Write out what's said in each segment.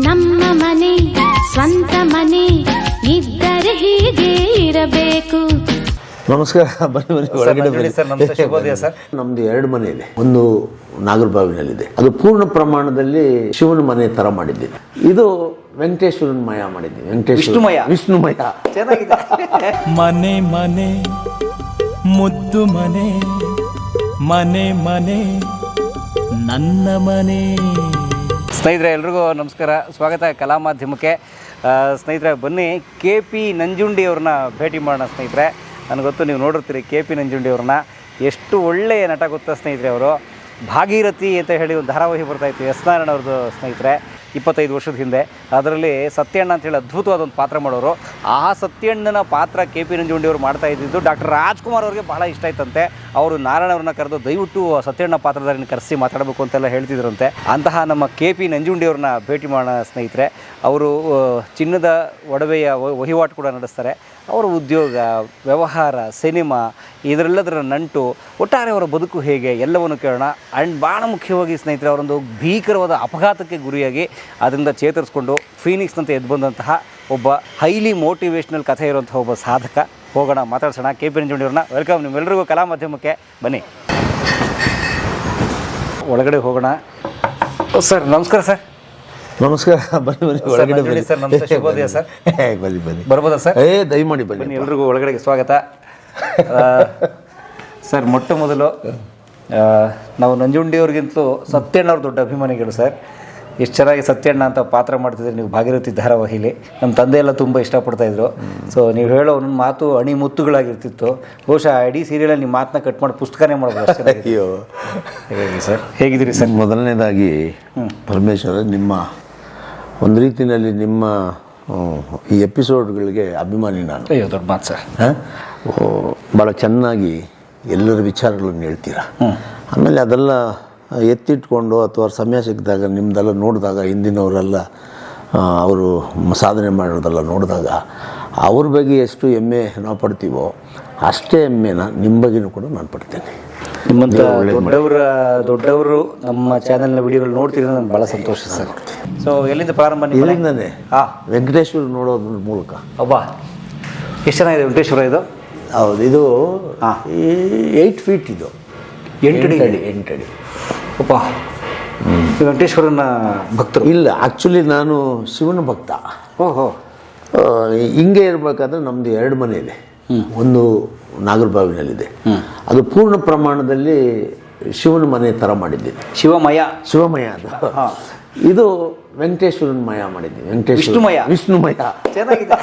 ನಮ್ಮ ಮನೆ ಸ್ವಂತ ಮನೆ ಇದ್ದರೆ ಹೀಗೆ ಇರಬೇಕು. ನಮಸ್ಕಾರ. ಬನ್ನಿ ಒಳಗಡೆ ಬನ್ನಿ ಸರ್. ನಮಸ್ತೆ, ಶುಭೋದಯ ಸರ್. ನಮ್ದು 2 ಮನೆ ಇದೆ. ಒಂದು ನಾಗರಬಾವಿನಲ್ಲಿದೆ, ಅದು ಪೂರ್ಣ ಪ್ರಮಾಣದಲ್ಲಿ ಶಿವನ ಮನೆ ತರ ಮಾಡಿದ್ದೀನಿ. ಇದು ವೆಂಕಟೇಶ್ವರನ ಮಯ ಮಾಡಿದ್ದೀನಿ. ವಿಷ್ಣುಮಯ ಚೆನ್ನಾಗಿದೆ. ಮನೆ ಮನೆ ಮುದ್ದು ಮನೆ, ಮನೆ ಮನೆ ನನ್ನ ಮನೆ. ಸ್ನೇಹಿತರೆ, ಎಲ್ರಿಗೂ ನಮಸ್ಕಾರ, ಸ್ವಾಗತ ಕಲಾ ಮಾಧ್ಯಮಕ್ಕೆ. ಸ್ನೇಹಿತರೆ, ಬನ್ನಿ KP ನಂಜುಂಡಿ ಅವ್ರನ್ನ ಭೇಟಿ ಮಾಡೋಣ. ಸ್ನೇಹಿತರೆ, ನನಗೊತ್ತು ನೀವು ನೋಡಿರ್ತೀರಿ KP ನಂಜುಂಡಿ ಅವ್ರನ್ನ. ಎಷ್ಟು ಒಳ್ಳೆಯ ನಟ ಗೊತ್ತಾ ಸ್ನೇಹಿತರೆ. ಅವರು ಭಾಗೀರಥಿ ಅಂತ ಹೇಳಿ ಒಂದು ಧಾರಾವಾಹಿ ಬರ್ತಾಯಿತ್ತು ಎಸ್ ನಾರಾಯಣ ಅವ್ರದ್ದು ಸ್ನೇಹಿತರೆ, 25 ವರ್ಷದ ಹಿಂದೆ. ಅದರಲ್ಲಿ ಸತ್ಯಣ್ಣ ಅಂತೇಳಿ ಅದ್ಭುತವಾದ ಒಂದು ಪಾತ್ರ ಮಾಡೋರು. ಆ ಸತ್ಯಣ್ಣನ ಪಾತ್ರ KP ನಂಜುಂಡಿ ಅವರು ಮಾಡ್ತಾ ಇದ್ದಿದ್ದು ಡಾಕ್ಟರ್ ರಾಜ್ಕುಮಾರ್ ಅವ್ರಿಗೆ ಬಹಳ ಇಷ್ಟ ಆಯ್ತಂತೆ. ಅವರು ನಾರಾಯಣ ಅವ್ರನ್ನ ಕರೆದು ದಯವಿಟ್ಟು ಸತ್ಯಣ್ಣ ಪಾತ್ರಧಾರಿನ ಕರೆಸಿ ಮಾತಾಡಬೇಕು ಅಂತೆಲ್ಲ ಹೇಳ್ತಿದ್ರಂತೆ. ಅಂತಹ ನಮ್ಮ KP ನಂಜುಂಡಿ ಅವ್ರನ್ನ ಭೇಟಿ ಮಾಡೋಣ ಸ್ನೇಹಿತರೆ. ಅವರು ಚಿನ್ನದ ಒಡವೆಯ ವಹಿವಾಟು ಕೂಡ ನಡೆಸ್ತಾರೆ. ಅವರ ಉದ್ಯೋಗ, ವ್ಯವಹಾರ, ಸಿನಿಮಾ, ಇದರೆಲ್ಲದರ ನಂಟು, ಒಟ್ಟಾರೆ ಅವರ ಬದುಕು ಹೇಗೆ ಎಲ್ಲವನ್ನು ಕೇಳೋಣ. ಆ್ಯಂಡ್ ಭಾಳ ಮುಖ್ಯವಾಗಿ ಸ್ನೇಹಿತರೆ, ಅವರೊಂದು ಭೀಕರವಾದ ಅಪಘಾತಕ್ಕೆ ಗುರಿಯಾಗಿ ಅದರಿಂದ ಚೇತರಿಸ್ಕೊಂಡು ಫೀನಿಕ್ಸ್ನಂತೆ ಎದ್ದು ಬಂದಂತಹ ಒಬ್ಬ ಹೈಲಿ ಮೋಟಿವೇಶ್ನಲ್ ಕಥೆ ಇರುವಂತಹ ಒಬ್ಬ ಸಾಧಕ. ಹೋಗೋಣ, ಮಾತಾಡ್ಸೋಣ KP ನಂಜುಂಡಿ ಅವ್ರನ್ನ. ವೆಲ್ಕಮ್ ನಿಮ್ಮೆಲ್ಲರಿಗೂ ಕಲಾ ಮಾಧ್ಯಮಕ್ಕೆ. ಬನ್ನಿ ಒಳಗಡೆ ಹೋಗೋಣ. ಸರ್ ನಮಸ್ಕಾರ. ಸರ್ ನಮಸ್ಕಾರ. ಬನ್ನಿ ಒಳಗಡೆ ಬನ್ನಿ ಸರ್. ನಮಸ್ತೆ, ಶುಭೋದಯ ಸರ್. ಬನ್ನಿ ಬರ್ಬೋದಾ ಸರ್? ದಯಮಾಡಿ ಬನ್ನಿ. ಎಲ್ರಿಗೂ ಒಳಗಡೆಗೆ ಸ್ವಾಗತ. ಸರ್, ಮೊಟ್ಟ ಮೊದಲು ನಾವು ನಂಜುಂಡಿ ಅವ್ರಿಗಿಂತಲೂ ಸತ್ಯಣ್ಣ ಅವ್ರ ದೊಡ್ಡ ಅಭಿಮಾನಿಗಳು ಸರ್. ಎಷ್ಟು ಚೆನ್ನಾಗಿ ಸತ್ಯಣ್ಣ ಅಂತ ಪಾತ್ರ ಮಾಡ್ತಿದ್ರಿ ನೀವು ಭಾಗೀರಥಿ ಧಾರಾವಾಹಿಲಿ. ನಮ್ಮ ತಂದೆ ಎಲ್ಲ ತುಂಬ ಇಷ್ಟಪಡ್ತಾಯಿದ್ರು. ಸೊ ನೀವು ಹೇಳೋ ಒಂದೊಂದು ಮಾತು ಅಣಿ ಮುತ್ತುಗಳಾಗಿರ್ತಿತ್ತು. ಬಹುಶಃ ಇಡೀ ಸೀರಿಯಲಲ್ಲಿ ನಿಮ್ಮ ಮಾತನ್ನ ಕಟ್ ಮಾಡಿ ಪುಸ್ತಕನೇ ಮಾಡ್ಬೋದು ಅಷ್ಟೇ. ಅಯ್ಯೋ, ಹೇಳಿ ಸರ್, ಹೇಗಿದ್ದೀರಿ ಸರ್? ಮೊದಲನೇದಾಗಿ ಪರಮೇಶ್ವರ, ನಿಮ್ಮ ಒಂದು ರೀತಿಯಲ್ಲಿ ನಿಮ್ಮ ಈ ಎಪಿಸೋಡ್ಗಳಿಗೆ ಅಭಿಮಾನಿ ನಾನು. ಅಯ್ಯೋ, ದೊಡ್ಡ ಮಾತು ಸರ್. ಭಾಳ ಚೆನ್ನಾಗಿ ಎಲ್ಲರ ವಿಚಾರಗಳನ್ನು ಹೇಳ್ತೀರ. ಆಮೇಲೆ ಅದೆಲ್ಲ ಎತ್ತಿಟ್ಕೊಂಡು ಅಥವಾ ಸಮಯ ಸಿಕ್ಕಿದಾಗ ನಿಮ್ಮದೆಲ್ಲ ನೋಡಿದಾಗ, ಹಿಂದಿನವರೆಲ್ಲ ಅವರು ಸಾಧನೆ ಮಾಡೋದೆಲ್ಲ ನೋಡಿದಾಗ ಅವ್ರ ಬಗ್ಗೆ ಎಷ್ಟು ಹೆಮ್ಮೆ ನಾವು ಪಡ್ತೀವೋ ಅಷ್ಟೇ ಹೆಮ್ಮೆನ ನಿಮ್ಮ ಬಗ್ಗೆನೂ ಕೂಡ ನಾನು ಪಡ್ತೇನೆ. ನಿಮ್ಮಂಥ ದೊಡ್ಡವರು ನಮ್ಮ ಚಾನೆಲ್ನ ವಿಡಿಯೋಗಳು ನೋಡ್ತೀರಿ, ನನಗೆ ಭಾಳ ಸಂತೋಷ ಸರ್. ಸೊ ಎಲ್ಲಿಂದ ಪ್ರಾರಂಭ? ಇಲ್ಲಿಂದನೇ ವೆಂಕಟೇಶ್ವರ ನೋಡೋದ್ರ ಮೂಲಕ. ಅಬ್ಬಾ, ಎಷ್ಟು ಚೆನ್ನಾಗಿದೆ ವೆಂಕಟೇಶ್ವರ ಇದು. ಹೌದು, ಇದು 8 ಫೀಟ್, ಇದು 8 ಅಡಿ. ಅಪ್ಪ, ವೆಂಕಟೇಶ್ವರನ ಭಕ್ತರು? ಇಲ್ಲ, ಆ್ಯಕ್ಚುಲಿ ನಾನು ಶಿವನ ಭಕ್ತ. ಓಹೋ. ಹಿಂಗೆ ಇರಬೇಕಾದ್ರೆ ನಮ್ಮದು 2 ಮನೆ ಇದೆ. ಒಂದು ನಾಗರಬಾವಿನಲ್ಲಿದೆ, ಅದು ಪೂರ್ಣ ಪ್ರಮಾಣದಲ್ಲಿ ಶಿವನ ಮನೆ ಥರ ಮಾಡಿದ್ದೀನಿ. ಶಿವಮಯ ಅದು. ಇದು ವೆಂಕಟೇಶ್ವರನ ಮಯ ಮಾಡಿದ್ದೀನಿ. ವಿಷ್ಣುಮಯ ಚೆನ್ನಾಗಿದೆ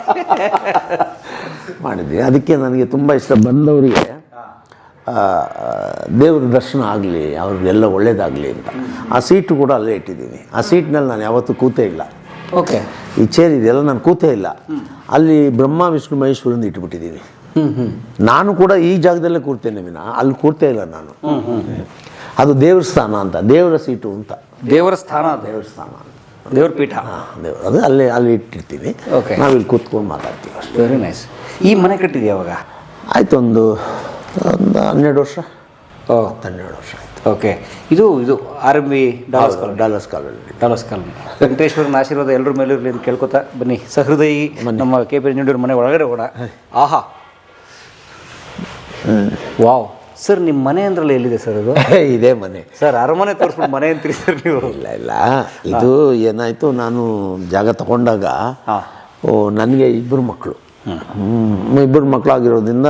ಮಾಡಿದ್ದೀನಿ. ಅದಕ್ಕೆ ನನಗೆ ತುಂಬ ಇಷ್ಟ. ಬಂದವರಿಗೆ ದೇವ್ರ ದರ್ಶನ ಆಗಲಿ, ಅವ್ರಿಗೆಲ್ಲ ಒಳ್ಳೇದಾಗಲಿ ಅಂತ ಆ ಸೀಟು ಕೂಡ ಅಲ್ಲೇ ಇಟ್ಟಿದ್ದೀನಿ. ಆ ಸೀಟ್ನಲ್ಲಿ ನಾನು ಯಾವತ್ತೂ ಕೂತೇ ಇಲ್ಲ. ಓಕೆ. ಈ ಚೇರ್ ಇದೆಲ್ಲ ನಾನು ಕೂತೇ ಇಲ್ಲ. ಅಲ್ಲಿ ಬ್ರಹ್ಮ ವಿಷ್ಣು ಮಹೇಶ್ವರನ ಇಟ್ಬಿಟ್ಟಿದ್ದೀನಿ. ನಾನು ಕೂಡ ಈ ಜಾಗದಲ್ಲೇ ಕೂರ್ತೇನೆ ವಿನ ಅಲ್ಲಿ ಕೂರ್ತೇ ಇಲ್ಲ ನಾನು. ಅದು ದೇವ್ರ ಸ್ಥಾನ ಅಂತ, ದೇವರ ಸೀಟು ಅಂತ. ದೇವರ ಸ್ಥಾನ, ದೇವ್ರ ಪೀಠ, ಅದು ಅಲ್ಲಿ ಇಟ್ಟಿರ್ತೀವಿ. ನಾವಿಲ್ಲಿ ಕೂತ್ಕೊಂಡು ಮಾತಾಡ್ತೀವಿ ಅಷ್ಟೇ. Very nice. ಈ ಮನೆ ಕಟ್ಟಿದೆ ಯಾವಾಗ ಆಯಿತು? ಒಂದು 12 ವರ್ಷ. 12 ವರ್ಷ ಆಯಿತು. ಓಕೆ. ಇದು RMB ಡಾಲರ್ಸ್ ಕಾಲೋನಿ. ವೆಂಕಟೇಶ್ವರನ ಆಶೀರ್ವಾದ ಎಲ್ಲರ ಮೇಲೂ ಇರಲಿ ಅಂತ ಕೇಳ್ಕೊತಾ ಬನ್ನಿ. ಸಹೃದಯಿ ನಮ್ಮ KP ನಂಜುಂಡಿ ಮನೆ ಒಳಗಡೆ ಹೋಗೋಣ. ಆಹಾ, ವಾವ್. ಸರ್, ನಿಮ್ಮ ಮನೆ ಅಂದ್ರಲ್ಲ, ಎಲ್ಲಿದೆ ಸರ್ ಅದು? ಇದೇ ಮನೆ ಸರ್. ಅರಮನೆ ತೋರಿಸ್ಬಿಟ್ಟು ಮನೆ ಅಂತೀರಿ ಸರ್ ನೀವು? ಇಲ್ಲ, ಇದು ಏನಾಯಿತು, ನಾನು ಜಾಗ ತಗೊಂಡಾಗ ನನಗೆ 2 ಮಕ್ಕಳು. 2 ಮಕ್ಕಳು ಆಗಿರೋದ್ರಿಂದ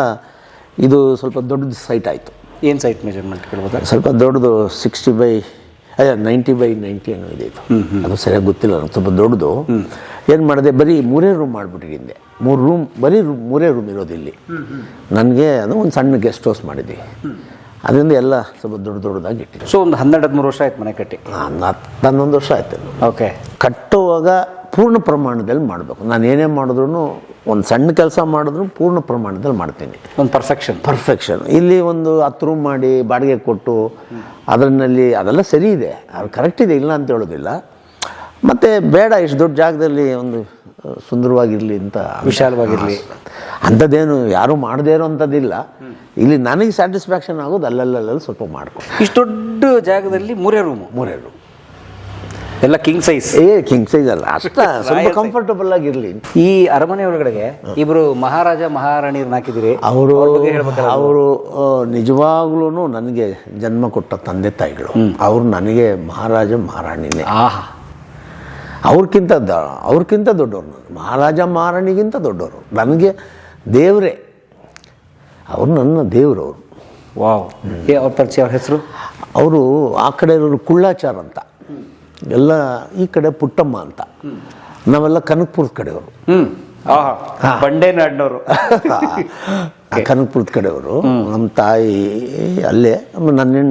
ಇದು ಸ್ವಲ್ಪ ದೊಡ್ಡದು ಸೈಟ್ ಆಯಿತು. ಏನು ಸೈಟ್ ಮೆಜರ್ಮೆಂಟ್ ಕೇಳ್ಬೋದಾ? ಸ್ವಲ್ಪ ದೊಡ್ಡದು, 90x90 ಏನೋ ಇದೆ ಇದು. ಅದು ಸರಿಯಾಗಿ ಗೊತ್ತಿಲ್ಲ ನನಗೆ, ಸ್ವಲ್ಪ ದೊಡ್ಡದು. ಏನು ಮಾಡಿದೆ, ಬರೀ 3 ರೂಮ್ ಮಾಡಿಬಿಟ್ಟಿದ್ದೆ. 3 ರೂಮ್, ಬರೀ 3 ರೂಮ್ ಇರೋದು ಇಲ್ಲಿ ನನಗೆ. ಅದು ಒಂದು ಸಣ್ಣ ಗೆಸ್ಟ್ ಹೌಸ್ ಮಾಡಿದ್ವಿ. ಅದರಿಂದ ಎಲ್ಲ ಸ್ವಲ್ಪ ದೊಡ್ಡದಾಗಿ ಇಟ್ಟಿದ್ದೆ. ಸೊ ಒಂದು 12-13 ವರ್ಷ ಆಯ್ತು ಮನೆ ಕಟ್ಟಿ? 11 ವರ್ಷ ಆಯ್ತು. ಓಕೆ. ಕಟ್ಟುವಾಗ ಪೂರ್ಣ ಪ್ರಮಾಣದಲ್ಲಿ ಮಾಡಬೇಕು. ನಾನು ಏನೇ ಮಾಡಿದ್ರು, ಒಂದು ಸಣ್ಣ ಕೆಲಸ ಮಾಡಿದ್ರು ಪೂರ್ಣ ಪ್ರಮಾಣದಲ್ಲಿ ಮಾಡ್ತೀನಿ. ಒಂದು ಪರ್ಫೆಕ್ಷನ್. ಇಲ್ಲಿ ಒಂದು 10 ರೂಮ್ ಮಾಡಿ ಬಾಡಿಗೆ ಕೊಟ್ಟು ಅದರಲ್ಲಿ ಅದೆಲ್ಲ ಸರಿ ಇದೆ, ಅದು ಕರೆಕ್ಟ್ ಇದೆ, ಇಲ್ಲ ಅಂತ ಹೇಳೋದಿಲ್ಲ. ಮತ್ತು ಬೇಡ, ಇಷ್ಟು ದೊಡ್ಡ ಜಾಗದಲ್ಲಿ ಒಂದು ಸುಂದರವಾಗಿರಲಿ ಅಂತ, ವಿಶಾಲವಾಗಿರಲಿ ಅಂಥದ್ದೇನು ಯಾರೂ ಮಾಡದೇ ಇರೋ ಅಂಥದ್ದಿಲ್ಲ. ಇಲ್ಲಿ ನನಗೆ ಸ್ಯಾಟಿಸ್ಫ್ಯಾಕ್ಷನ್ ಆಗೋದು ಅಲ್ಲಲ್ಲಿ ಸ್ವಲ್ಪ ಮಾಡ್ಕೊಂಡು. ಇಷ್ಟು ದೊಡ್ಡ ಜಾಗದಲ್ಲಿ 3 ರೂಮ್. ಎಲ್ಲ ಕಿಂಗ್ ಸೈಜ್. ಕಿಂಗ್ ಸೈಜ್ ಅಲ್ಲ, ಅಷ್ಟ ಸ್ವಲ್ಪ ಕಂಫರ್ಟಬಲ್ ಆಗಿರಲಿ. ಈ ಅರಮನೆ ಒಳಗಡೆಗೆ ಇಬ್ಬರು ಮಹಾರಾಜ ಮಹಾರಾಣಿಯರನ್ನ ಹಾಕಿದಿರಿ. ಅವರು ನಿಜವಾಗ್ಲೂ ನನಗೆ ಜನ್ಮ ಕೊಟ್ಟ ತಂದೆ ತಾಯಿಗಳು. ಅವರು ನನಗೆ ಮಹಾರಾಜ ಮಹಾರಾಣಿನೇ. ಅವ್ರಕ್ಕಿಂತ ದೊಡ್ಡವರು ನಾನು. ಮಹಾರಾಜ ಮಹಾರಾಣಿಗಿಂತ ದೊಡ್ಡವರು ನನಗೆ ದೇವರೇ. ಅವರು ನನ್ನ ದೇವರು. ವಾವ್. ಅವ್ರ ಪರಿಚಯ, ಅವ್ರ ಹೆಸರು? ಅವರು ಆ ಕಡೆ ಇರೋರು ಕುಳ್ಳಾಚಾರ ಅಂತ, ಎಲ್ಲ ಈ ಕಡೆ ಪುಟ್ಟಮ್ಮ ಅಂತ. ನಾವೆಲ್ಲ ಕನಕಪುರದ ಕಡೆಯವರು. ಬಂಡೇನಾಡ್ನವರು. ಕನಕಪುರದ ಕಡೆಯವರು. ನಮ್ಮ ತಾಯಿ ಅಲ್ಲೇ.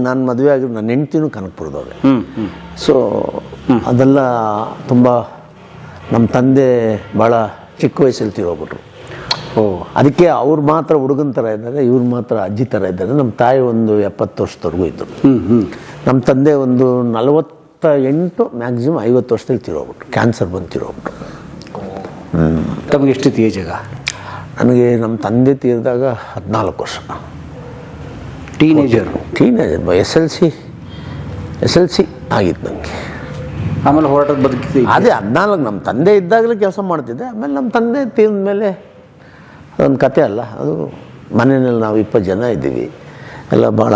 ನಾನು ಮದುವೆ ಆಗಿರೋ ನನ್ನ ಹೆಂಡ್ತಿನೂ ಕನಕಪುರದವ್ರೆ. ಸೊ ಅದೆಲ್ಲ ತುಂಬ. ನಮ್ಮ ತಂದೆ ಭಾಳ ಚಿಕ್ಕ ವಯಸ್ಸಲ್ಲಿ ತೀರೋಗ್ಬಿಟ್ರು. ಅದಕ್ಕೆ ಅವ್ರು ಮಾತ್ರ ಹುಡುಗನ ಥರ ಇದ್ದಾರೆ, ಇವ್ರು ಮಾತ್ರ ಅಜ್ಜಿ ಥರ ಇದ್ದಾರೆ. ನಮ್ಮ ತಾಯಿ ಒಂದು 70 ವರ್ಷದವರೆಗೂ ಇದ್ದರು. ನಮ್ಮ ತಂದೆ ಒಂದು 48 ಮ್ಯಾಕ್ಸಿಮಮ್ 50 ವರ್ಷದಲ್ಲಿ ತೀರೋಗ್ಬಿಟ್ರು. ಕ್ಯಾನ್ಸರ್ ಬಂದು ತೀರೋಗ್ಬಿಟ್ರು. ತಮಗೆ ಎಷ್ಟಿತ್ತು ಏಜ್ ಆಗ? ನನಗೆ ನಮ್ಮ ತಂದೆ ತೀರಿದಾಗ 14 ವರ್ಷ. ಟೀನೇಜರ್ ಎಸ್ ಎಲ್ ಸಿ ಆಗಿತ್ತು ನನಗೆ. ಆಮೇಲೆ ಹೋರಾಟದ ಬದುಕಿದ್ದೆ. ಅದೇ 14 ನಮ್ಮ ತಂದೆ ಇದ್ದಾಗಲೇ ಕೆಲಸ ಮಾಡ್ತಿದ್ದೆ. ಆಮೇಲೆ ನಮ್ಮ ತಂದೆ ತೀರಿದ ಮೇಲೆ ಅದೊಂದು ಕತೆ ಅಲ್ಲ ಅದು. ಮನೆಯಲ್ಲಿ ನಾವು 20 ಜನ ಇದ್ದೀವಿ. ಎಲ್ಲ ಭಾಳ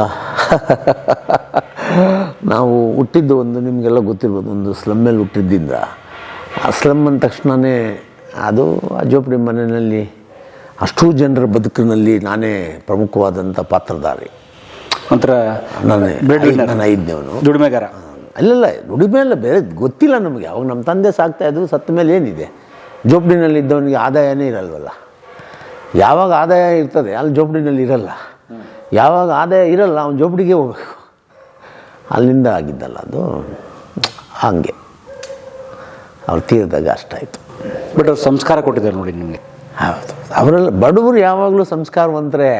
ನಾವು ಹುಟ್ಟಿದ್ದು ಒಂದು, ನಿಮಗೆಲ್ಲ ಗೊತ್ತಿರ್ಬೋದು, ಒಂದು ಸ್ಲಮ್ಮಲ್ಲಿ ಹುಟ್ಟಿದ್ದಿಂದ. ಆ ಸ್ಲಮ್ ಅಂದ ತಕ್ಷಣವೇ ಅದು ಆ ಜೋಪಡಿ ಮನೆಯಲ್ಲಿ ಅಷ್ಟೂ ಜನರ ಬದುಕಿನಲ್ಲಿ ನಾನೇ ಪ್ರಮುಖವಾದಂಥ ಪಾತ್ರಧಾರಿ. ಒಂಥರ ನಾನು 5ನೇವನು. ದುಡಿಮೆಗಾರ ಅಲ್ಲೆಲ್ಲ ದುಡಿಮೆ ಎಲ್ಲ ಬೇರೆ ಗೊತ್ತಿಲ್ಲ ನಮಗೆ. ಅವಾಗ ನಮ್ಮ ತಂದೆ ಸಾಕ್ತಾಯಿದ್ರು. ಸತ್ತ ಮೇಲೆ ಏನಿದೆ, ಜೋಪಡಿನಲ್ಲಿ ಇದ್ದವನಿಗೆ ಆದಾಯನೇ ಇರಲ್ವಲ್ಲ. ಯಾವಾಗ ಆದಾಯ ಇರ್ತದೆ ಅಲ್ಲಿ ಜೋಪಡಿನಲ್ಲಿ ಇರಲ್ಲ. ಯಾವಾಗ ಆದಾಯ ಇರಲ್ಲ ಅವನು ಜೋಪಡಿಗೆ ಹೋಗ್ಬೇಕು. ಅಲ್ಲಿಂದ ಆಗಿದ್ದಲ್ಲ ಅದು. ಹಾಗೆ ಅವ್ರು ತೀರಿದಾಗ ಅಷ್ಟಾಯಿತು. ಬಟ್ ಅವ್ರು ಸಂಸ್ಕಾರ ಕೊಟ್ಟಿದ್ದಾರೆ ನೋಡಿ ನಿಮಗೆ. ಹೌದು, ಅವರೆಲ್ಲ ಬಡವರು ಯಾವಾಗಲೂ ಸಂಸ್ಕಾರವಂತರೇ.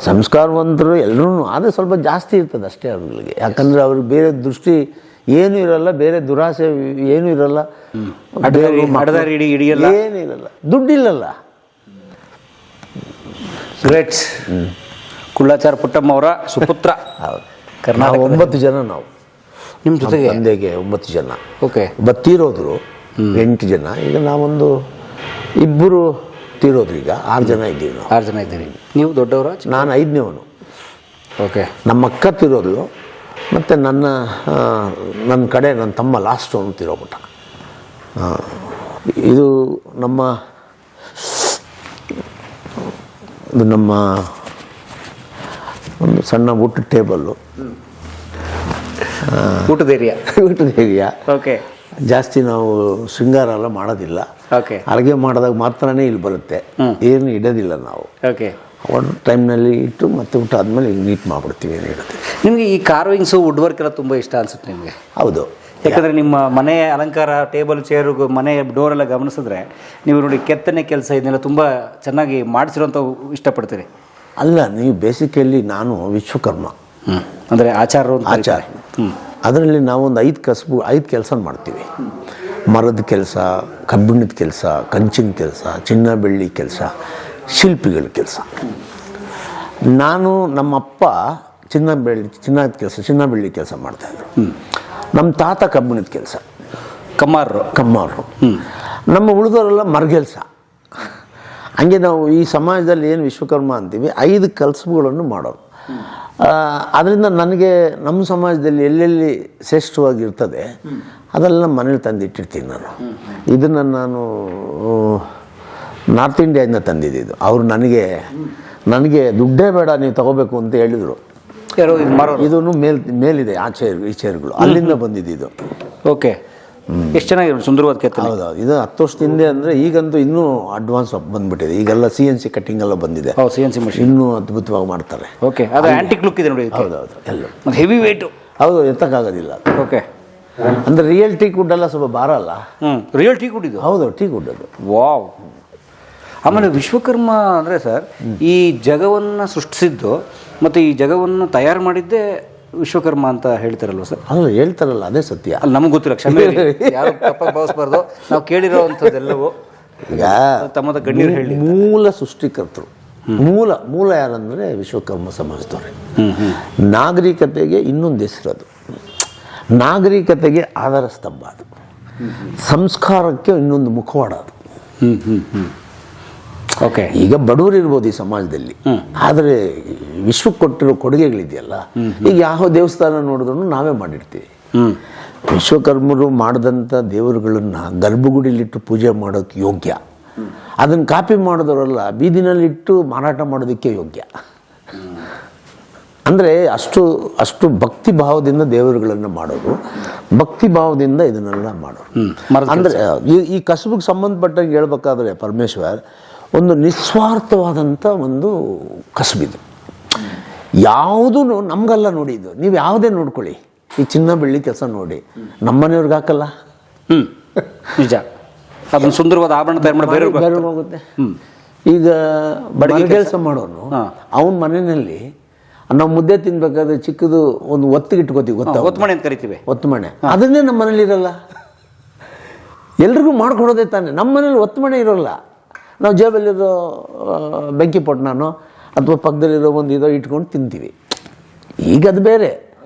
ಸಂಸ್ಕಾರವಂತರು ಎಲ್ಲರೂ. ಆದರೆ ಸ್ವಲ್ಪ ಜಾಸ್ತಿ ಇರ್ತದೆ ಅಷ್ಟೇ ಅವ್ರಿಗೆ. ಯಾಕಂದರೆ ಅವ್ರಿಗೆ ಬೇರೆ ದೃಷ್ಟಿ ಏನೂ ಇರಲ್ಲ, ಬೇರೆ ದುರಾಸೆ ಏನೂ ಇರಲ್ಲ, ಏನಿರಲ್ಲ, ದುಡ್ಡಿಲ್ಲಲ್ಲ. ಗ್ರೇಟ್. ಕುಳ್ಳಾಚಾರ ಪುಟ್ಟಮ್ಮ ಅವರ ಸುಪುತ್ರ. ಹೌದು. ನಾವು 9 ಜನ. ನಾವು ನಿಮ್ಮ ಜೊತೆಗೆ ತಂದೆಗೆ 9 ಜನ. ಓಕೆ. ತೀರೋದ್ರು 8 ಜನ. ಈಗ ನಾವೊಂದು 2 ತೀರೋದ್ರು. ಈಗ 6 ಜನ ಇದ್ದೀವಿ ನಾವು. 6 ಜನ ಇದ್ದೀರಿ. ನೀವು ದೊಡ್ಡವರ? ನಾನು 5ನೇವನು. ಓಕೆ. ನಮ್ಮ ಅಕ್ಕ ತೀರೋದ್ಲು. ಮತ್ತು ನನ್ನ ಕಡೆ ನನ್ನ ತಮ್ಮ ಲಾಸ್ಟ್ ಅವನು ತೀರೋಗ್ಬಿಟ್ಟ. ಇದು ನಮ್ಮ ಒಂದು ಸಣ್ಣ ಊಟದ ಟೇಬಲ್ಲು. ಊಟದ ಏರಿಯಾ. ಓಕೆ. ಜಾಸ್ತಿ ನಾವು ಶೃಂಗಾರ ಎಲ್ಲ ಮಾಡೋದಿಲ್ಲ. ಓಕೆ. ಅಡುಗೆ ಮಾಡಿದಾಗ ಮಾತ್ರನೇ ಇಲ್ಲಿ ಬರುತ್ತೆ, ಏನು ಇಡೋದಿಲ್ಲ ನಾವು. ಓಕೆ. ಒಂದು ಟೈಮ್ನಲ್ಲಿ ಇಟ್ಟು ಮತ್ತೆ ಊಟ ಆದಮೇಲೆ ನೀಟ್ ಮಾಡಿಬಿಡ್ತೀವಿ. ಏನು ಇರುತ್ತೆ. ನಿಮಗೆ ಈ ಕಾರ್ವಿಂಗ್ಸು, ವುಡ್ ವರ್ಕ್ ಎಲ್ಲ ತುಂಬ ಇಷ್ಟ ಅನಿಸುತ್ತೆ ನಿಮಗೆ? ಹೌದು. ಯಾಕಂದರೆ ನಿಮ್ಮ ಮನೆಯ ಅಲಂಕಾರ, ಟೇಬಲ್, ಚೇರು, ಮನೆಯ ಡೋರೆಲ್ಲ ಗಮನಿಸಿದ್ರೆ ನೀವು ನೋಡಿ ಕೆತ್ತನೆ ಕೆಲಸ ಇದನ್ನೆಲ್ಲ ತುಂಬ ಚೆನ್ನಾಗಿ ಮಾಡಿಸಿರೋಂಥ ಇಷ್ಟಪಡ್ತೀರಿ. ಅಲ್ಲ, ನೀವು ಬೇಸಿಕಲಿ ನಾನು ವಿಶ್ವಕರ್ಮ. ಅಂದರೆ ಆಚಾರ. ಅದರಲ್ಲಿ ನಾವೊಂದು 5 ಕೆಲಸ ಮಾಡ್ತೀವಿ. ಮರದ ಕೆಲಸ, ಕಬ್ಬಿಣದ ಕೆಲಸ, ಕಂಚಿನ ಕೆಲಸ, ಚಿನ್ನ ಬೆಳ್ಳಿ ಕೆಲಸ, ಶಿಲ್ಪಿಗಳ ಕೆಲಸ. ನಮ್ಮಪ್ಪ ಚಿನ್ನ ಬೆಳ್ಳಿ ಕೆಲಸ ಮಾಡ್ತಾಯಿದ್ರು. ನಮ್ಮ ತಾತ ಕಬ್ಬಿಣದ ಕೆಲಸ, ಕಮ್ಮಾರರು. ನಮ್ಮ ಉಳಿದವರೆಲ್ಲ ಮರಗೆಲ್ಸ. ಹಂಗೆ ನಾವು ಈ ಸಮಾಜದಲ್ಲಿ ಏನು ವಿಶ್ವಕರ್ಮ ಅಂತೀವಿ, 5 ಕೆಲಸಗಳನ್ನು ಮಾಡೋರು. ಅದರಿಂದ ನನಗೆ ನಮ್ಮ ಸಮಾಜದಲ್ಲಿ ಎಲ್ಲೆಲ್ಲಿ ಶ್ರೇಷ್ಠವಾಗಿರ್ತದೆ ಅದೆಲ್ಲ ಮನೇಲಿ ತಂದಿಟ್ಟಿರ್ತೀನಿ ನಾನು. ಇದನ್ನು ನಾನು ನಾರ್ತ್ ಇಂಡಿಯಾದಿಂದ ತಂದಿದ್ದು. ಅವರು ನನಗೆ ದುಡ್ಡೇ ಬೇಡ, ನೀವು ತಗೋಬೇಕು ಅಂತ ಹೇಳಿದರು. ಇದನ್ನು ಮೇಲಿದೆ ಈ ಚೇರ್ಗಳು, ಅಲ್ಲಿಂದ ಬಂದಿದ್ದು. ಓಕೆ. ಎಷ್ಟು ಚೆನ್ನಾಗಿ ಸುಂದರವಾದ ಕೆತ್ತನೆ. ಹೌದೌದು. ಇದು 10 ವರ್ಷದ ಹಿಂದೆ ಅಂದರೆ ಈಗಂತೂ ಇನ್ನೂ ಅಡ್ವಾನ್ಸ್ ಬಂದುಬಿಟ್ಟಿದೆ. ಈಗೆಲ್ಲ CNC ಕಟ್ಟಿಂಗ್ ಎಲ್ಲ ಬಂದಿದೆ. CNC ಮಷೀನ್ ಇನ್ನೂ ಅದ್ಭುತವಾಗಿ ಮಾಡ್ತಾರೆ. ಓಕೆ. ಅದು ಆ್ಯಂಟಿಕ್ ಲುಕ್ ಇದೆ ನೋಡಿ. ಹೌದೌದು. ಎಲ್ಲ ಹೆವಿ ವೇಟು. ಹೌದು, ಎತ್ತಕ್ಕಾಗೋದಿಲ್ಲ. ಓಕೆ. ಅಂದರೆ ರಿಯಲ್ ಟೀ ಕುಡ್ ಎಲ್ಲ ಸ್ವಲ್ಪ ಭಾರ ಅಲ್ಲ. ರಿಯಲ್ ಟೀ ಕುಡ್ ಇದು. ಹೌದು, ಟೀ ಕುಡ್ ಅದು. ವಾವ್. ಆಮೇಲೆ ವಿಶ್ವಕರ್ಮ ಅಂದರೆ ಸರ್, ಈ ಜಗವನ್ನು ಸೃಷ್ಟಿಸಿದ್ದು ಮತ್ತು ಈ ಜಗವನ್ನು ತಯಾರು ಮಾಡಿದ್ದೇ ವಿಶ್ವಕರ್ಮ ಅಂತ ಹೇಳ್ತಾರಲ್ವ ಸರ್? ಅಲ್ಲ, ಹೇಳ್ತಾರಲ್ಲ, ಅದೇ ಸತ್ಯ. ಅಲ್ಲಿ ನಮಗೆ ಗೊತ್ತಿಲ್ಲ, ಕ್ಷಮೆ, ಯಾರು ತಪ್ಪಾಗಿ ಭಾವಿಸ್ಬಾರ್ದು. ನಾವು ಕೇಳಿರೋ ಅಂಥದ್ದೆಲ್ಲವೂ ಈಗ ತಮ್ಮದ ಗಣ್ಯರು ಹೇಳಿ ಮೂಲ ಸೃಷ್ಟಿಕರ್ತರು ಮೂಲ ಯಾರಂದರೆ ವಿಶ್ವಕರ್ಮ ಸಮಾಜದವ್ರೆ. ನಾಗರಿಕತೆಗೆ ಇನ್ನೊಂದು ಹೆಸರದು. ನಾಗರಿಕತೆಗೆ ಆಧಾರ ಸ್ತಂಭ ಅದು. ಸಂಸ್ಕಾರಕ್ಕೆ ಇನ್ನೊಂದು ಮುಖವಾಡ ಅದು. ಓಕೆ. ಈಗ ಬಡವರು ಇರ್ಬೋದು ಈ ಸಮಾಜದಲ್ಲಿ, ಆದರೆ ವಿಶ್ವಕ್ಕೆ ಕೊಟ್ಟಿರೋ ಕೊಡುಗೆಗಳಿದೆಯಲ್ಲ, ಈಗ ಯಾವ ದೇವಸ್ಥಾನ ನೋಡಿದ್ರು ನಾವೇ ಮಾಡಿರ್ತೀವಿ. ವಿಶ್ವಕರ್ಮರು ಮಾಡಿದಂಥ ದೇವರುಗಳನ್ನು ಗರ್ಭಗುಡಿಲಿಟ್ಟು ಪೂಜೆ ಮಾಡೋಕ್ಕೆ ಯೋಗ್ಯ. ಅದನ್ನು ಕಾಪಿ ಮಾಡಿದವರಲ್ಲ ಬೀದಿನಲ್ಲಿಟ್ಟು ಮಾರಾಟ ಮಾಡೋದಕ್ಕೆ ಯೋಗ್ಯ. ಅಂದರೆ ಅಷ್ಟು ಭಕ್ತಿ ಭಾವದಿಂದ ದೇವರುಗಳನ್ನು ಮಾಡೋರು, ಭಕ್ತಿ ಭಾವದಿಂದ ಇದನ್ನೆಲ್ಲ ಮಾಡೋರು. ಅಂದರೆ ಈ ಕಸುಬಿಗೆ ಸಂಬಂಧಪಟ್ಟಂಗೆ ಹೇಳ್ಬೇಕಾದ್ರೆ ಪರಮೇಶ್ವರ್ ಒಂದು ನಿಸ್ವಾರ್ಥವಾದಂಥ ಒಂದು ಕಸುಬಿದು. ಯಾವುದೂ ನಮಗಲ್ಲ ನೋಡಿದ್ದು, ನೀವು ಯಾವುದೇ ನೋಡ್ಕೊಳ್ಳಿ. ಈ ಚಿನ್ನ ಬೆಳ್ಳಿ ಕೆಲಸ ನೋಡಿ, ನಮ್ಮನೆಯವ್ರಿಗೆ ಹಾಕಲ್ಲ. ನಿಜ. ಅದನ್ನು ಸುಂದರವಾದ ಆಭರಣ ತಯಾರು ಮಾಡಿ ಬೇರೆ ಹೋಗುತ್ತೆ. ಈಗ ಬಡಗಿ ಕೆಲಸ ಮಾಡೋನು ಅವನ ಮನೆಯಲ್ಲಿ ನಾವು ಮುದ್ದೆ ತಿನ್ಬೇಕಾದ್ರೆ ಚಿಕ್ಕದು ಒಂದು ಒತ್ತಿಗೆ ಇಟ್ಕೋತೀವಿ, ಗೊತ್ತಾ? ಒತ್ತಮಣೆ ಅಂತ ಕರಿತೀವಿ. ಒತ್ತಮಣೆ ಅದನ್ನೇ ನಮ್ಮ ಮನೇಲಿ ಇರಲ್ಲ. ಎಲ್ರಿಗೂ ಮಾಡ್ಕೊಡೋದೇ ತಾನೆ. ನಮ್ಮ ಮನೇಲಿ ಒತ್ತಮಣೆ ಇರೋಲ್ಲ. ನಾವು ಜೇಬಲ್ಲಿರೋ ಬೆಂಕಿ ಪೊಟ್ನಾನೋ ಅಥವಾ ಪಕ್ಕದಲ್ಲಿರೋ ಒಂದು ಇದೋ ಇಟ್ಕೊಂಡು ತಿಂತೀವಿ. ಈಗ ಅದು ಬೇರೆ.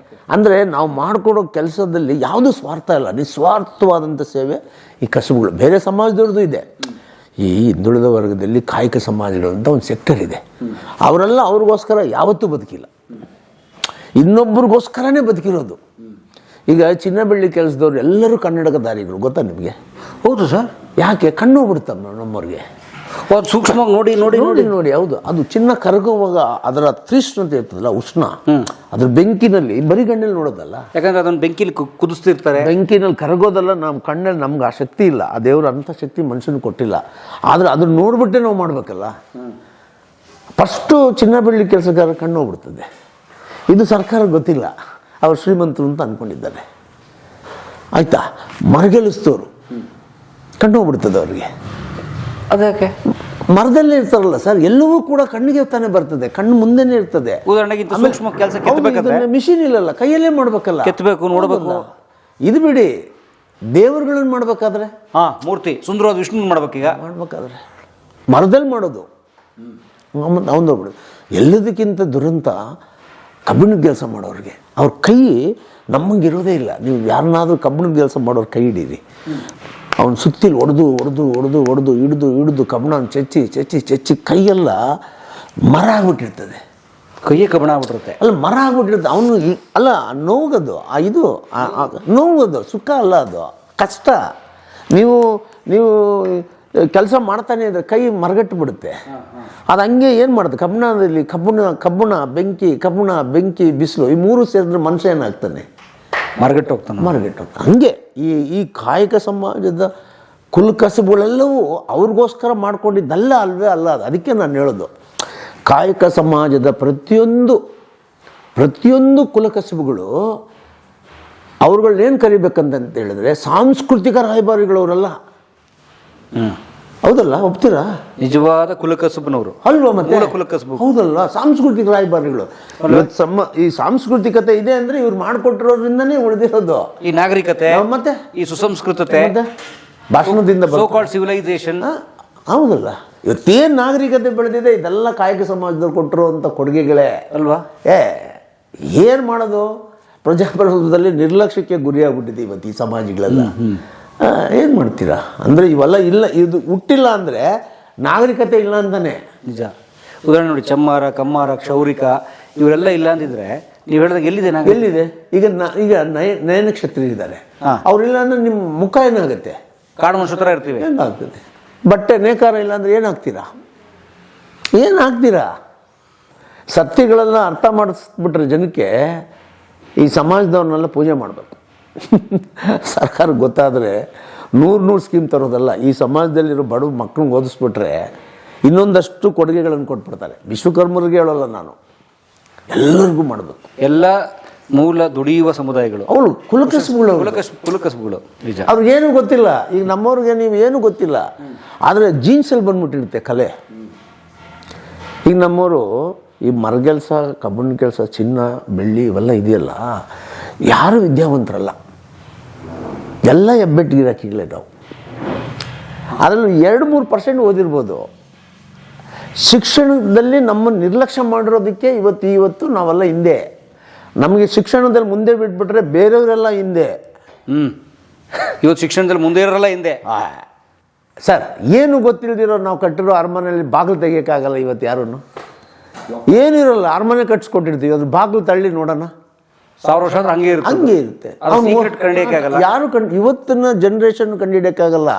ಅಂದರೆ ನಾವು ಮಾಡಿಕೊಡೋ ಕೆಲಸದಲ್ಲಿ ಯಾವುದೂ ಸ್ವಾರ್ಥ ಇಲ್ಲ, ನಿಸ್ವಾರ್ಥವಾದಂಥ ಸೇವೆ ಈ ಕಸುಬುಗಳು. ಬೇರೆ ಸಮಾಜದವ್ರದ್ದು ಇದೆ. ಈ ಹಿಂದುಳಿದ ವರ್ಗದಲ್ಲಿ ಕಾಯಕ ಸಮಾಜಗಳು ಅಂತ ಒಂದು ಸೆಕ್ಟರ್ ಇದೆ. ಅವರೆಲ್ಲ ಅವ್ರಿಗೋಸ್ಕರ ಯಾವತ್ತೂ ಬದುಕಿಲ್ಲ, ಇನ್ನೊಬ್ರಿಗೋಸ್ಕರನೇ ಬದುಕಿರೋದು. ಈಗ ಚಿನ್ನ ಬೆಳ್ಳಿ ಕೆಲಸದವ್ರು ಎಲ್ಲರೂ ಕನ್ನಡಕಧಾರಿಗಳು, ಗೊತ್ತಾ ನಿಮಗೆ? ಹೌದು ಸರ್. ಯಾಕೆ? ಕಣ್ಣು ಬಿಡ್ತಾವೆ ನಮ್ಮವ್ರಿಗೆ. ಅದು ಸೂಕ್ಷ್ಮವಾಗಿ ನೋಡಿ ನೋಡಿ ನೋಡಿ ನೋಡಿ. ಹೌದು, ಅದು ಚಿನ್ನ ಕರಗುವಾಗ ಅದರ ತೀಕ್ಷ್ಣತೆ ಇರ್ತದಲ್ಲ, ಉಷ್ಣ, ಅದ್ರ ಬೆಂಕಿನಲ್ಲಿ ಬರೀ ಗಣ್ಣಲ್ಲಿ ನೋಡೋದಲ್ಲ. ಯಾಕಂದ್ರೆ ಅದನ್ನು ಬೆಂಕಿಲಿ ಕುದಿಸ್ತಿರ್ತಾರೆ. ಬೆಂಕಿನಲ್ಲಿ ಕರಗೋದಲ್ಲ. ನಮ್ಮ ಕಣ್ಣಲ್ಲಿ ನಮ್ಗೆ ಆ ಶಕ್ತಿ ಇಲ್ಲ. ಆ ದೇವ್ರ ಅಂಥ ಶಕ್ತಿ ಮನುಷ್ಯನ ಕೊಟ್ಟಿಲ್ಲ. ಆದರೆ ಅದನ್ನ ನೋಡ್ಬಿಟ್ಟೆ ನಾವು ಮಾಡಬೇಕಲ್ಲ. ಫಸ್ಟು ಚಿನ್ನ ಬೆಳ್ಳಿ ಕೆಲಸಗಾರ ಕಣ್ಣು ಹೋಗ್ಬಿಡ್ತದೆ. ಇದು ಸರ್ಕಾರ ಗೊತ್ತಿಲ್ಲ, ಅವ್ರು ಶ್ರೀಮಂತರು ಅಂತ ಅಂದ್ಕೊಂಡಿದ್ದಾರೆ. ಆಯಿತಾ? ಮರಗೆಲಿಸ್ತವ್ರು ಕಣ್ಣು ಹೋಗ್ಬಿಡ್ತದೆ ಅವ್ರಿಗೆ. ಅದಕ್ಕೆ ಮರದಲ್ಲೇ ಇರ್ತಾರಲ್ಲ ಸರ್, ಎಲ್ಲವೂ ಕೂಡ ಕಣ್ಣಿಗೆ ತಾನೇ ಬರ್ತದೆ, ಕಣ್ಣು ಮುಂದೆನೇ ಇರ್ತದೆ. ಉದಾಹರಣೆಗೆ ಸೂಕ್ಷ್ಮ ಕೆಲಸ ಕೆತ್ತಬೇಕಾದ್ರೆ ಮಿಷಿನ್ ಇಲ್ಲಲ್ಲ, ಕೈಯಲ್ಲೇ ಮಾಡ್ಬೇಕಲ್ಲ, ಕೆತ್ತಬೇಕು, ನೋಡಬೇಕು. ಇದು ಬಿಡಿ, ದೇವರುಗಳನ್ನ ಮಾಡ್ಬೇಕಾದ್ರೆ ಮೂರ್ತಿ ಸುಂದರವಾದ ವಿಷ್ಣು ಮಾಡ್ಬೇಕೀಗ ಮಾಡ್ಬೇಕಾದ್ರೆ ಮರದಲ್ಲಿ ಮಾಡೋದು ಅವನು ಬಿಡು. ಎಲ್ಲದಕ್ಕಿಂತ ದುರಂತ ಕಬ್ಬಿಣದ ಕೆಲಸ ಮಾಡೋರಿಗೆ. ಅವ್ರ ಕೈ ನಮ್ಮಂಗಿರೋದೇ ಇಲ್ಲ. ನೀವು ಯಾರನ್ನಾದ್ರೂ ಕಬ್ಬಿಣದ ಕೆಲಸ ಮಾಡೋರು ಕೈ ಹಿಡೀರಿ, ಅವನು ಸುತ್ತಿಲಿ ಹಿಡಿದು ಕಬ್ಬಣ ಚೆಚ್ಚಿ ಕೈಯೆಲ್ಲ ಮರ ಆಗ್ಬಿಟ್ಟಿರ್ತದೆ. ಕೈಯೇ ಕಬ್ಬಣ ಆಗ್ಬಿಟ್ಟಿರುತ್ತೆ. ಅಲ್ಲ, ಮರ ಆಗ್ಬಿಟ್ಟಿರುತ್ತೆ. ಅವನು ಅಲ್ಲ, ನೋವುಗದು ನೋವುಗದು, ಸುಖ ಅಲ್ಲ, ಅದು ಕಷ್ಟ. ನೀವು ಕೆಲಸ ಮಾಡ್ತಾನೆ ಇದ್ರೆ ಕೈ ಮರಗಟ್ಟು ಬಿಡುತ್ತೆ. ಅದು ಹಂಗೆ ಏನು ಮಾಡುತ್ತೆ, ಕಬ್ಬಣದಲ್ಲಿ ಕಬ್ಬಣ ಬೆಂಕಿ ಬಿಸಿಲು, ಈ ಮೂರು ಸೇರಿದ್ರೆ ಮನುಷ್ಯ ಏನಾಗ್ತಾನೆ? ಮರಗಟ್ಟು ಹೋಗ್ತಾನೆ. ಹಂಗೆ ಈ ಕಾಯಕ ಸಮಾಜದ ಕುಲಕಸಬುಗಳೆಲ್ಲವೂ ಅವ್ರಿಗೋಸ್ಕರ ಮಾಡ್ಕೊಂಡಿದ್ದಲ್ಲ, ಅಲ್ಲ ಅದು. ಅದಕ್ಕೆ ನಾನು ಹೇಳೋದು, ಕಾಯಕ ಸಮಾಜದ ಪ್ರತಿಯೊಂದು ಕುಲಕಸಬುಗಳು ಅವ್ರುಗಳನ್ನೇನು ಕರಿಬೇಕಂತ ಹೇಳಿದ್ರೆ ಸಾಂಸ್ಕೃತಿಕ ರಾಯಭಾರಿಗಳವರಲ್ಲ. ಹೌದಲ್ಲ, ಒಪ್ತೀರಾ? ನಿಜವಾದ ಕುಲಕಸಬನವರು ಅಲ್ವಾ? ಮತ್ತೆ ಕುಲಕಸಬು ಹೌದಲ್ಲ, ಸಾಂಸ್ಕೃತಿಕ ರಾಯಭಾರಿಗಳು. ಈ ಸಾಂಸ್ಕೃತಿಕತೆ ಇದೆ ಅಂದ್ರೆ ಇವ್ರು ಮಾಡಿಕೊಟ್ಟಿರೋದ್ರಿಂದನೇ ಉಳಿದಿರೋದು ಈ ನಾಗರಿಕತೆ, ಮತ್ತೆ ಈ ಸುಸಂಸ್ಕೃತತೆ, ಭಾಷಣದಿಂದ ಸಿವಿಲೈಸೇಷನ್. ಹೌದಲ್ಲ, ಇವತ್ತೇನು ನಾಗರಿಕತೆ ಬೆಳೆದಿದೆ ಇದೆಲ್ಲ ಕಾಯಕ ಸಮಾಜದವ್ರು ಕೊಟ್ಟಿರುವಂಥ ಕೊಡುಗೆಗಳೇ ಅಲ್ವಾ? ಏನು ಮಾಡೋದು? ಪ್ರಜಾಪ್ರಭುತ್ವದಲ್ಲಿ ನಿರ್ಲಕ್ಷ್ಯಕ್ಕೆ ಗುರಿಯಾಗ್ಬಿಟ್ಟಿದೆ ಇವತ್ತು ಈ ಸಮಾಜಗಳೆಲ್ಲ. ಏನು ಮಾಡ್ತೀರಾ? ಅಂದರೆ ಇವೆಲ್ಲ ಇಲ್ಲ, ಇದು ಹುಟ್ಟಿಲ್ಲ ಅಂದರೆ ನಾಗರಿಕತೆ ಇಲ್ಲ ಅಂತಾನೆ. ನಿಜ. ಉದಾಹರಣೆ ನೋಡಿ, ಚಮ್ಮಾರ, ಕಮ್ಮಾರ, ಕ್ಷೌರಿಕ ಇವರೆಲ್ಲ ಇಲ್ಲ ಅಂದಿದ್ರೆ ನೀವು ಹೇಳಿದಾಗ ಎಲ್ಲಿದೆ? ಈಗ ನಯನಕ್ಷತ್ರಿಯರಿದ್ದಾರೆ, ಅವರಿಲ್ಲ ಅಂದರೆ ನಿಮ್ಮ ಮುಖ ಏನಾಗುತ್ತೆ? ಕಾಡು ಮನುಷ್ಯ ಥರ ಇರ್ತೀವಿ. ಏನಾಗ್ತದೆ? ಬಟ್ಟೆ ನೇಕಾರ ಇಲ್ಲ ಅಂದರೆ ಏನಾಗ್ತೀರಾ? ಸತ್ಯಗಳೆಲ್ಲ ಅರ್ಥ ಮಾಡಿಸ್ಬಿಟ್ರೆ ಜನಕ್ಕೆ ಈ ಸಮಾಜದವ್ರನ್ನೆಲ್ಲ ಪೂಜೆ ಮಾಡಬೇಕು. ಸರ್ಕಾರಕ್ಕೆ ಗೊತ್ತಾದರೆ 100 ಸ್ಕೀಮ್ ತರೋದಲ್ಲ, ಈ ಸಮಾಜದಲ್ಲಿರೋ ಬಡವ ಮಕ್ಕಳಿಗೆ ಓದಿಸ್ಬಿಟ್ರೆ ಇನ್ನೊಂದಷ್ಟು ಕೊಡುಗೆಗಳನ್ನು ಕೊಟ್ಬಿಡ್ತಾರೆ. ವಿಶ್ವಕರ್ಮರಿಗೆ ಹೇಳೋಲ್ಲ ನಾನು, ಎಲ್ಲರಿಗೂ ಮಾಡಬೇಕು. ಎಲ್ಲ ಮೂಲ ದುಡಿಯುವ ಸಮುದಾಯಗಳು, ಅವಳು ಕುಲಕಸಬುಗಳು. ನಿಜ. ಅವ್ರಿಗೇನು ಗೊತ್ತಿಲ್ಲ. ಈಗ ನಮ್ಮವ್ರಿಗೆ ನೀವು ಏನು ಗೊತ್ತಿಲ್ಲ, ಆದರೆ ಜೀನ್ಸಲ್ಲಿ ಬಂದ್ಬಿಟ್ಟಿರುತ್ತೆ ಕಲೆ. ಈಗ ನಮ್ಮವರು ಈ ಮರಗೆಲ್ಸ, ಕಬ್ಬಿಣ ಕೆಲಸ, ಚಿನ್ನ ಬೆಳ್ಳಿ ಇವೆಲ್ಲ ಇದೆಯಲ್ಲ, ಯಾರು ವಿದ್ಯಾವಂತರಲ್ಲ, ಎಲ್ಲ ಹೆಬ್ಬೆಟ್ಟು ಗಿರಾಕಿಗಳೇ ನಾವು. ಅದರಲ್ಲಿ 2-3% ಓದಿರ್ಬೋದು. ಶಿಕ್ಷಣದಲ್ಲಿ ನಮ್ಮನ್ನು ನಿರ್ಲಕ್ಷ್ಯ ಮಾಡಿರೋದಕ್ಕೆ ಇವತ್ತು ನಾವೆಲ್ಲ ಹಿಂದೆ. ನಮಗೆ ಶಿಕ್ಷಣದಲ್ಲಿ ಮುಂದೆ ಬಿಟ್ಬಿಟ್ರೆ ಬೇರೆಯವರೆಲ್ಲ ಹಿಂದೆ. ಇವತ್ತು ಶಿಕ್ಷಣದಲ್ಲಿ ಮುಂದೆ ಇರೋಲ್ಲ ಹಿಂದೆ. ಸರ್, ಏನು ಗೊತ್ತಿಲ್ದಿರೋ ನಾವು ಕಟ್ಟಿರೋ ಅರಮನೆಯಲ್ಲಿ ಬಾಗಿಲು ತೆಗಿಯೋಕ್ಕಾಗಲ್ಲ ಇವತ್ತು ಯಾರೂ. ಏನಿರೋಲ್ಲ, ಅರಮನೆ ಕಟ್ಸ್ಕೊಟ್ಟಿರ್ತೀವಿ, ಅದ್ರ ಬಾಗಿಲು ತಳ್ಳಿ ನೋಡೋಣ, 1000 ವರ್ಷ ಆದ್ರೆ ಹಂಗೆ ಇರುತ್ತೆ. ಯಾರು ಇವತ್ತಿನ ಜನ್ರೇಷನ್ ಕಂಡುಹಿಡಿಯೋಕ್ಕಾಗಲ್ಲ,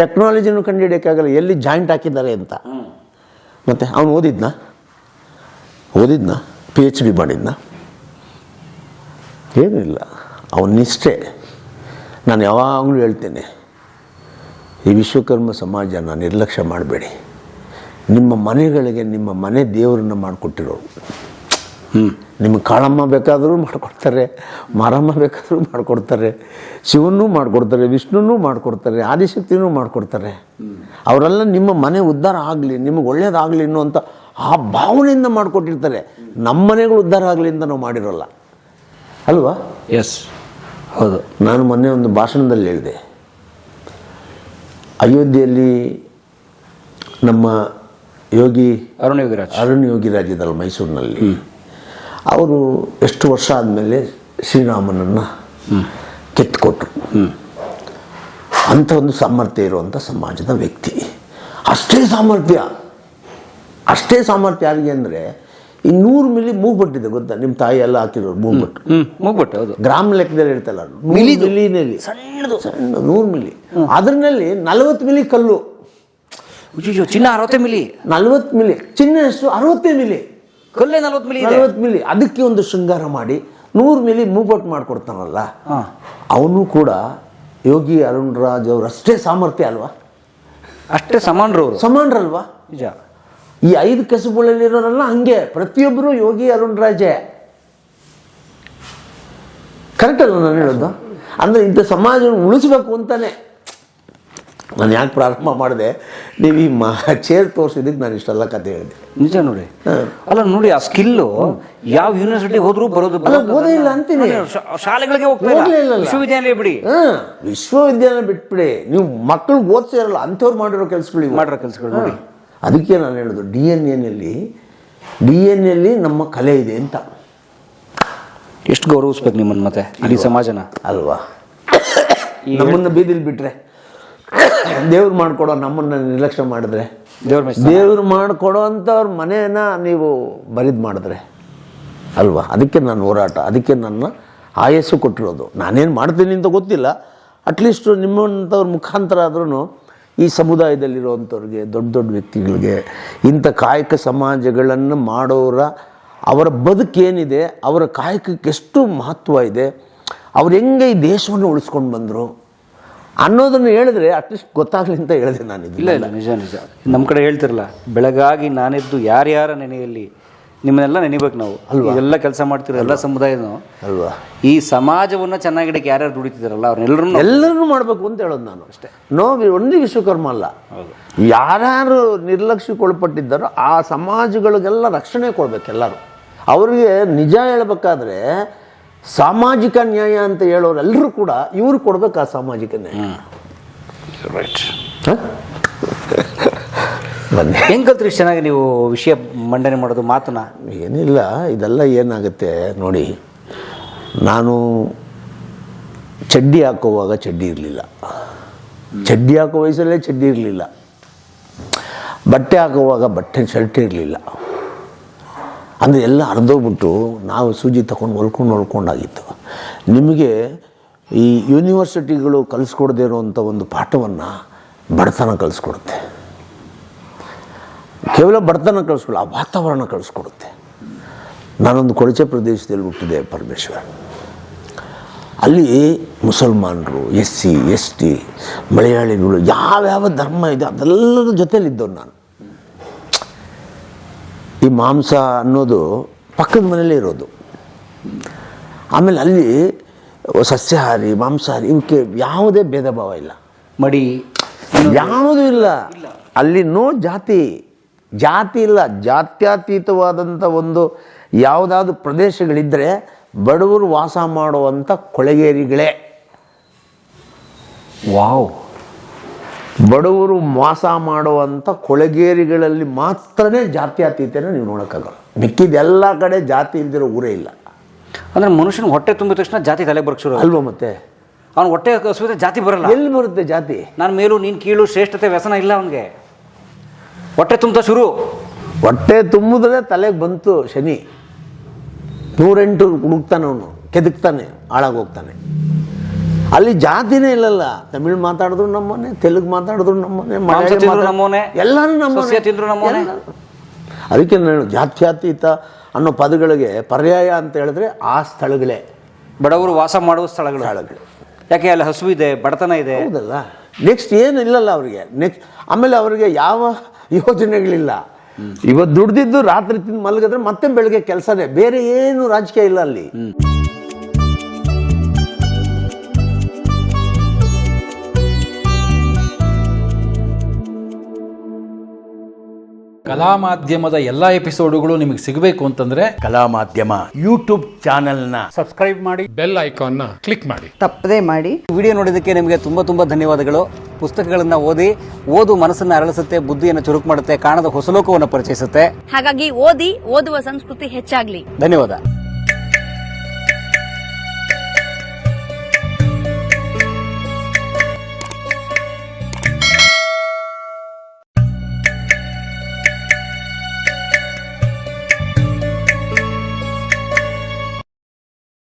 ಟೆಕ್ನಾಲಜಿನೂ ಕಂಡುಹಿಡಿಯೋಕ್ಕಾಗಲ್ಲ ಎಲ್ಲಿ ಜಾಯಿಂಟ್ ಹಾಕಿದ್ದಾರೆ ಅಂತ. ಮತ್ತೆ ಅವನು ಓದಿದ್ನಾ PhD ಮಾಡಿದ್ನ? ಏನೂ ಇಲ್ಲ. ಅವನಿಷ್ಟೇ. ನಾನು ಯಾವಾಗಲೂ ಹೇಳ್ತೇನೆ, ಈ ವಿಶ್ವಕರ್ಮ ಸಮಾಜನ ನಿರ್ಲಕ್ಷ್ಯ ಮಾಡಬೇಡಿ. ನಿಮ್ಮ ಮನೆಗಳಿಗೆ ನಿಮ್ಮ ಮನೆ ದೇವರನ್ನ ಮಾಡಿಕೊಟ್ಟಿರೋರು. ನಿಮಗೆ ಕಾಳಮ್ಮ ಬೇಕಾದರೂ ಮಾಡಿಕೊಡ್ತಾರೆ, ಮಾರಮ್ಮ ಬೇಕಾದರೂ ಮಾಡಿಕೊಡ್ತಾರೆ, ಶಿವನೂ ಮಾಡಿಕೊಡ್ತಾರೆ, ವಿಷ್ಣುನೂ ಮಾಡಿಕೊಡ್ತಾರೆ, ಆದಿಶಕ್ತಿನೂ ಮಾಡಿಕೊಡ್ತಾರೆ. ಅವರೆಲ್ಲ ನಿಮ್ಮ ಮನೆ ಉದ್ಧಾರ ಆಗಲಿ, ನಿಮಗೆ ಒಳ್ಳೇದಾಗಲಿ ಅನ್ನುವಂಥ ಆ ಭಾವನೆಯಿಂದ ಮಾಡಿಕೊಟ್ಟಿರ್ತಾರೆ. ನಮ್ಮ ಮನೆಗಳು ಉದ್ಧಾರ ಆಗಲಿ ಅಂತ ನಾವು ಮಾಡಿರೋಲ್ಲ ಅಲ್ವಾ? ಎಸ್, ಹೌದು. ನಾನು ಮೊನ್ನೆ ಒಂದು ಭಾಷಣದಲ್ಲಿ ಹೇಳಿದೆ, ಅಯೋಧ್ಯೆಯಲ್ಲಿ ನಮ್ಮ ಅರುಣ್ ಯೋಗಿರಾಜ್ ಇದ್ದಲ್ಲ ಮೈಸೂರಿನಲ್ಲಿ, ಅವರು ಎಷ್ಟು ವರ್ಷ ಆದಮೇಲೆ ಶ್ರೀರಾಮನನ್ನು ಕಿತ್ತುಕೊಟ್ರು. ಅಂಥ ಒಂದು ಸಾಮರ್ಥ್ಯ ಇರುವಂಥ ಸಮಾಜದ ವ್ಯಕ್ತಿ. ಅಷ್ಟೇ ಸಾಮರ್ಥ್ಯ ಯಾರಿಗೆ ಅಂದರೆ, ಈ 100 ಮಿಲಿ ಮೂಗ್ಬಟ್ಟಿದೆ ಗೊತ್ತಾ? ನಿಮ್ಮ ತಾಯಿ ಎಲ್ಲ ಹಾಕಿರೋರು ಮೂಗ್ಬಟ್ಟು. ಹೌದು, ಗ್ರಾಮ ಲೆಕ್ಕದಲ್ಲಿ ಇರ್ತಲ್ಲ, ಮಿಲಿನಲ್ಲಿ ಸಣ್ಣ 100 ಮಿಲಿ. ಅದರಲ್ಲಿ 40 ಮಿಲಿ ಕಲ್ಲು. ಚಿನ್ನ 60 ಮಿಲಿ, 40 ಮಿಲಿ. ಚಿನ್ನ ಎಷ್ಟು? 60 ಮಿಲಿ. ಕಲ್ಲೇ 40 ಮಿಲಿ. ಅದಕ್ಕೆ ಒಂದು ಶೃಂಗಾರ ಮಾಡಿ 100 ಮಿಲಿ ಮೂಗ್ಬಟ್ಟು ಮಾಡಿಕೊಡ್ತಾನಲ್ಲ, ಅವನು ಕೂಡ ಯೋಗಿ ಅರುಣ್ ರಾಜ್ ಅವರು ಅಷ್ಟೇ ಸಾಮರ್ಥ್ಯ ಅಲ್ವಾ? ಅಷ್ಟೇ ಸಮಾನರಲ್ವಾ? ನಿಜ. ಈ 5 ಕಸುಬುಗಳಲ್ಲಿರೋರೆಲ್ಲ ಹಂಗೆ, ಪ್ರತಿಯೊಬ್ಬರು ಯೋಗಿ ಅರುಣ್ ರಾಜೇ. ಕರೆಕ್ಟ್ ಅಲ್ಲ ನಾನು ಹೇಳೋದು? ಅಂದರೆ ಇಂಥ ಸಮಾಜವನ್ನು ಉಳಿಸ್ಬೇಕು ಅಂತಾನೆ ನಾನು ಯಾಕೆ ಪ್ರಾರಂಭ ಮಾಡಿದೆ. ನೀವು ಈ ಚೇರ್ ತೋರಿಸಿದ್ದಕ್ಕೆ ನಾನು ಇಷ್ಟೆಲ್ಲ ಕತೆ ಹೇಳಿದೆ. ನಿಜ ನೋಡಿ. ಅಲ್ಲ ನೋಡಿ, ಆ ಸ್ಕಿಲ್ಲು ಯಾವ ಯೂನಿವರ್ಸಿಟಿ ಹೋದ್ರೂ ಓದೇ ಇಲ್ಲ ಅಂತೀನಿ. ಶಾಲೆಗಳಿಗೆ ವಿಶ್ವವಿದ್ಯಾಲಯ ಬಿಡಿ, ವಿಶ್ವವಿದ್ಯಾಲಯ ಬಿಟ್ಬಿಡಿ, ನೀವು ಮಕ್ಕಳಿಗೆ ಓದಿಸಿರಲ್ಲ ಅಂಥವ್ರು ಮಾಡಿರೋ ಕೆಲಸಗಳು ನೋಡಿ. ಅದಕ್ಕೆ ನಾನು ಹೇಳೋದು, ಡಿ ಎನ್ ಎಲ್ಲಿ ನಮ್ಮ ಕಲೆ ಇದೆ ಅಂತ. ಎಷ್ಟು ಗೌರವಿಸ್ಬೇಕು ನಿಮ್ಮನ್ನು, ಮತ್ತೆ ಇಡೀ ಸಮಾಜನ ಅಲ್ವಾ? ನಮ್ಮನ್ನು ಬೀದಿಲಿ ಬಿಟ್ರೆ, ದೇವ್ರು ಮಾಡಿಕೊಡೋ ನಮ್ಮನ್ನು ನಿರ್ಲಕ್ಷ್ಯ ಮಾಡಿದ್ರೆ, ದೇವ್ರು ಮಾಡಿಕೊಡೋ ಅಂಥವ್ರ ಮನೆಯನ್ನ ನೀವು ಬರಿದು ಮಾಡಿದ್ರೆ ಅಲ್ವಾ? ಅದಕ್ಕೆ ನಾನು ಹೋರಾಟ, ಅದಕ್ಕೆ ನನ್ನ ಆಯಸ್ಸು ಕೊಟ್ಟಿರೋದು. ನಾನೇನು ಮಾಡ್ತೀನಿ ಅಂತ ಗೊತ್ತಿಲ್ಲ, ಅಟ್ಲೀಸ್ಟ್ ನಿಮ್ಮಂಥವ್ರ ಮುಖಾಂತರ ಆದ್ರೂ ಈ ಸಮುದಾಯದಲ್ಲಿರುವಂಥವ್ರಿಗೆ, ದೊಡ್ಡ ವ್ಯಕ್ತಿಗಳಿಗೆ, ಇಂಥ ಕಾಯಕ ಸಮಾಜಗಳನ್ನು ಮಾಡೋರ ಅವರ ಬದುಕೇನಿದೆ, ಅವರ ಕಾಯಕಕ್ಕೆ ಎಷ್ಟು ಮಹತ್ವ ಇದೆ, ಅವ್ರು ಹೆಂಗೆ ಈ ದೇಶವನ್ನು ಉಳಿಸ್ಕೊಂಡು ಬಂದರು ಅನ್ನೋದನ್ನು ಹೇಳಿದ್ರೆ ಅಟ್ಲೀಸ್ಟ್ ಗೊತ್ತಾಗಲಿ ಅಂತ ಹೇಳಿದೆ ನಾನು. ಇಲ್ಲ, ನಿಜ. ನಮ್ಮ ಕಡೆ ಹೇಳ್ತಿರಲ್ಲ, ಬೆಳಗಾಗಿ ನಾನೆದ್ದು ಯಾರ್ಯಾರ ನೆನೆಯಲ್ಲಿ ನಿಮ್ಮನ್ನೆಲ್ಲ ನೆನಿಬೇಕು ನಾವು ಅಲ್ವಾ? ಎಲ್ಲ ಕೆಲಸ ಮಾಡ್ತಿರೋ ಎಲ್ಲ ಸಮುದಾಯನೂ ಅಲ್ವಾ? ಈ ಸಮಾಜವನ್ನು ಚೆನ್ನಾಗಿಡಕ್ಕೆ ಯಾರ್ಯಾರು ದುಡಿತಿದಾರಲ್ಲ ಅವ್ರನ್ನೆಲ್ಲರೂ ಮಾಡಬೇಕು ಅಂತ ಹೇಳೋದು ನಾನು ಅಷ್ಟೇ. ಒಂದೇ ವಿಶ್ವಕರ್ಮ ಅಲ್ಲ, ಯಾರ್ಯಾರು ನಿರ್ಲಕ್ಷ್ಯಕ್ಕೊಳಪಟ್ಟಿದ್ದಾರೋ ಆ ಸಮಾಜಗಳಿಗೆಲ್ಲ ರಕ್ಷಣೆ ಕೊಡ್ಬೇಕು ಎಲ್ಲರೂ. ಅವ್ರಿಗೆ ನಿಜ ಹೇಳ್ಬೇಕಾದ್ರೆ ಸಾಮಾಜಿಕ ನ್ಯಾಯ ಅಂತ ಹೇಳೋರೆಲ್ಲರೂ ಕೂಡ ಇವ್ರು ಕೊಡ್ಬೇಕು ಆ ಸಾಮಾಜಿಕ ನ್ಯಾಯ. ಹೆಂಗೆ ಕಲ್ತ್ರಿ ಚೆನ್ನಾಗಿ ನೀವು ವಿಷಯ ಮಂಡನೆ ಮಾಡೋದು ಮಾತನ್ನ? ಏನಿಲ್ಲ, ಇದೆಲ್ಲ ಏನಾಗುತ್ತೆ ನೋಡಿ, ನಾನು ಚಡ್ಡಿ ಹಾಕೋವಾಗ ಚಡ್ಡಿ ಇರಲಿಲ್ಲ, ಚಡ್ಡಿ ಹಾಕೋ ವಯಸ್ಸಲ್ಲೇ ಚಡ್ಡಿ ಇರಲಿಲ್ಲ, ಬಟ್ಟೆ ಹಾಕುವಾಗ ಶರ್ಟ್ ಇರಲಿಲ್ಲ. ಅಂದರೆ ಎಲ್ಲ ಅರ್ಧೋಗ್ಬಿಟ್ಟು ನಾವು ಸೂಜಿ ತಗೊಂಡು ಹೊಲ್ಕೊಂಡಾಗಿತ್ತು. ನಿಮಗೆ ಈ ಯೂನಿವರ್ಸಿಟಿಗಳು ಕಲಿಸ್ಕೊಡದೇ ಇರುವಂಥ ಒಂದು ಪಾಠವನ್ನು ಬಡತನ ಕಲಿಸ್ಕೊಡುತ್ತೆ. ಕೇವಲ ಬಡತನ ಕಲಿಸ್ಕೊಳ್ಳಿ, ಆ ವಾತಾವರಣ ಕಲಿಸ್ಕೊಡುತ್ತೆ. ನಾನೊಂದು ಕೊಳಚೆ ಪ್ರದೇಶದಲ್ಲಿ ಹುಟ್ಟಿದೆ ಪರಮೇಶ್ವರ್. ಅಲ್ಲಿ ಮುಸಲ್ಮಾನರು, SC ST, ಮಲಯಾಳಿಗಳು, ಯಾವ್ಯಾವ ಧರ್ಮ ಇದೆ ಅದೆಲ್ಲರ ಜೊತೆಯಲ್ಲಿದ್ದವ್ರು ನಾನು. ಈ ಮಾಂಸ ಅನ್ನೋದು ಪಕ್ಕದ ಮನೇಲೇ ಇರೋದು. ಆಮೇಲೆ ಅಲ್ಲಿ ಸಸ್ಯಾಹಾರಿ, ಮಾಂಸಾಹಾರಿ ಇವಕ್ಕೆ ಯಾವುದೇ ಭೇದ ಭಾವ ಇಲ್ಲ, ಮಡಿ ಯಾವುದೂ ಇಲ್ಲ. ಅಲ್ಲಿ ಜಾತಿ ಇಲ್ಲ. ಜಾತ್ಯತೀತವಾದಂಥ ಒಂದು ಯಾವುದಾದ್ರು ಪ್ರದೇಶಗಳಿದ್ದರೆ ಬಡವರು ವಾಸ ಮಾಡುವಂಥ ಕೊಳೆಗೇರಿಗಳೇ. ವಾವ್! ಬಡವರು ಮೋಸ ಮಾಡುವಂಥ ಕೊಳೆಗೇರಿಗಳಲ್ಲಿ ಮಾತ್ರನೇ ಜಾತ್ಯತೀತನ ನೀವು ನೋಡೋಕ್ಕಾಗಲ್ಲ. ಮಿಕ್ಕಿದೆಲ್ಲ ಕಡೆ ಜಾತಿ ಇಲ್ದಿರೋ ಊರೇ ಇಲ್ಲ. ಅಂದರೆ ಮನುಷ್ಯನ ಹೊಟ್ಟೆ ತುಂಬಿದ ತಕ್ಷಣ ಜಾತಿ ತಲೆ ಬರಕ್ಕೆ ಶುರು ಅಲ್ವಾ? ಮತ್ತೆ ಅವ್ನು ಹೊಟ್ಟೆ ಹಸುವಿದ್ರೆ ಜಾತಿ ಬರಲ್ಲ. ಎಲ್ಲಿ ಬರುತ್ತೆ ಜಾತಿ? ನಾನು ಮೇಲೂ ನೀನು ಕೀಳು ಶ್ರೇಷ್ಠತೆ ವ್ಯಸನ ಇಲ್ಲ ಅವನಿಗೆ. ಹೊಟ್ಟೆ ತುಂಬ ಶುರು. ಹೊಟ್ಟೆ ತುಂಬಿದ್ರೆ ತಲೆಗೆ ಬಂತು ಶನಿ. 108 ಹುಡುಕ್ತಾನೆ, ಅವನು ಕೆದಕ್ತಾನೆ, ಹಾಳಾಗೋಗ್ತಾನೆ. ಅಲ್ಲಿ ಜಾತಿನೇ ಇಲ್ಲಲ್ಲ. ತಮಿಳ್ ಮಾತಾಡಿದ್ರು ನಮ್ಮನೆ, ತೆಲುಗು ಮಾತಾಡಿದ್ರು ನಮ್ಮನೆ, ನಮ್ಮನೆ, ಎಲ್ಲರೂ ನಮ್ಮನೆ ತಿಂದ್ರು ನಮ್ಮನೆ. ಅದಕ್ಕೆ ನಾನು ಜಾತ್ಯತೀತ ಅನ್ನೋ ಪದಗಳಿಗೆ ಪರ್ಯಾಯ ಅಂತ ಹೇಳಿದ್ರೆ ಆ ಸ್ಥಳಗಳೇ ಬಡವರು ವಾಸ ಮಾಡುವ ಸ್ಥಳಗಳು. ಯಾಕೆ ಅಲ್ಲಿ ಹಸು ಇದೆ, ಬಡತನ ಇದೆ. ಹೌದಲ್ಲ. ನೆಕ್ಸ್ಟ್ ಏನು ಇಲ್ಲಲ್ಲ ಅವರಿಗೆ. ನೆಕ್ಸ್ಟ್ ಆಮೇಲೆ ಅವರಿಗೆ ಯಾವ ಯೋಜನೆಗಳಿಲ್ಲ. ಇವತ್ತು ದುಡ್ದಿದ್ದು ರಾತ್ರಿ ತಿಂದು ಮಲಗಿದ್ರೆ ಮತ್ತೆ ಬೆಳಗ್ಗೆ ಕೆಲಸನೇ, ಬೇರೆ ಏನು ರಾಜಕೀಯ ಇಲ್ಲ ಅಲ್ಲಿ. ಕಲಾ ಮಾಧ್ಯಮದ ಎಲ್ಲಾ ಎಪಿಸೋಡುಗಳು ನಿಮಗೆ ಸಿಗಬೇಕು ಅಂತಂದ್ರೆ ಕಲಾ ಮಾಧ್ಯಮ ಯೂಟ್ಯೂಬ್ ಚಾನೆಲ್ನ ಸಬ್ಸ್ಕ್ರೈಬ್ ಮಾಡಿ, ಬೆಲ್ ಐಕಾನ್ನ ಕ್ಲಿಕ್ ಮಾಡಿ, ತಪ್ಪದೇ ಮಾಡಿ. ವಿಡಿಯೋ ನೋಡಿದ್ದಕ್ಕೆ ನಿಮಗೆ ತುಂಬ ಧನ್ಯವಾದಗಳು. ಪುಸ್ತಕಗಳನ್ನು ಓದು ಮನಸ್ಸನ್ನು ಅರಳಿಸುತ್ತೆ, ಬುದ್ಧಿಯನ್ನು ಚುರುಕು ಮಾಡುತ್ತೆ, ಕಾಣದ ಹೊಸಲೋಕವನ್ನು ಪರಿಚಯಿಸುತ್ತೆ. ಹಾಗಾಗಿ ಓದುವ ಸಂಸ್ಕೃತಿ ಹೆಚ್ಚಾಗ್ಲಿ. ಧನ್ಯವಾದ.